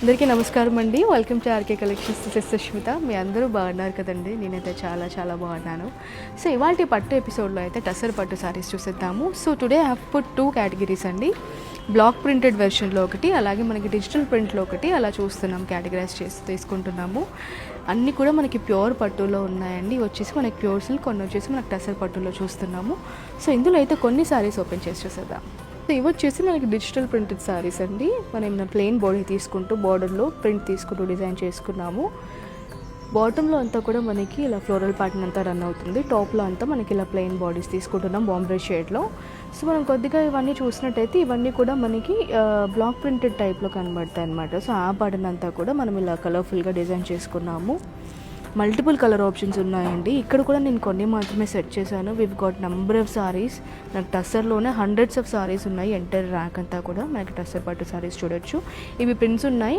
అందరికీ నమస్కారం అండి. Welcome to RK Collections. This is Sushmita. మీ అందరూ బాగున్నారు కదండి. నేనైతే చాలా చాలా బాగున్నాను. సో ఇవాళ పట్టు ఎపిసోడ్లో అయితే టసర్ పట్టు సారీస్ చూసేద్దాము. So today I have put 2 categories అండి. బ్లాక్ ప్రింటెడ్ వెర్షన్లో ఒకటి, అలాగే మనకి డిజిటల్ ప్రింట్లో ఒకటి అలా చూస్తున్నాం, కేటగిరైజ్ చేసి తీసుకుంటున్నాము. అన్నీ కూడా మనకి ప్యూర్ పట్టులో ఉన్నాయండి. వచ్చేసి మనకి ప్యూర్ సిల్క్, కొన్ని వచ్చేసి మనకి టసర్ పట్టులో చూస్తున్నాము. సో ఇందులో అయితే కొన్ని సారీస్ ఓపెన్ చేసి చూసేద్దాం. సో ఇవి వచ్చేసి మనకి డిజిటల్ ప్రింటెడ్ సారీస్ అండి. మనం ప్లెయిన్ బాడీ తీసుకుంటూ బార్డర్లో ప్రింట్ తీసుకుంటూ డిజైన్ చేసుకున్నాము. బాటంలో అంతా కూడా మనకి ఇలా ఫ్లోరల్ ప్యాటర్న్ అంతా రన్ అవుతుంది. టాప్లో అంతా మనకి ఇలా ప్లెయిన్ బాడీస్ తీసుకుంటున్నాం బాంబే షేడ్లో. సో మనం కొద్దిగా ఇవన్నీ చూసినట్టయితే ఇవన్నీ కూడా మనకి బ్లాక్ ప్రింటెడ్ టైప్లో కనబడతాయి అన్నమాట. సో ఆ ప్యాటర్న్ అంతా కూడా మనం ఇలా కలర్ఫుల్గా డిజైన్ చేసుకున్నాము. మల్టిపుల్ కలర్ ఆప్షన్స్ ఉన్నాయండి. ఇక్కడ కూడా నేను కొన్ని మాత్రమే సెట్ చేశాను. వివ్ గాట్ నెంబర్ ఆఫ్ సారీస్. నాకు టస్సర్లోనే హండ్రెడ్స్ ఆఫ్ సారీస్ ఉన్నాయి. ఎంటర్ ర్యాక్ అంతా కూడా మనకి టస్సర్ పట్టు సారీస్ చూడొచ్చు. ఇవి ప్రింట్స్ ఉన్నాయి.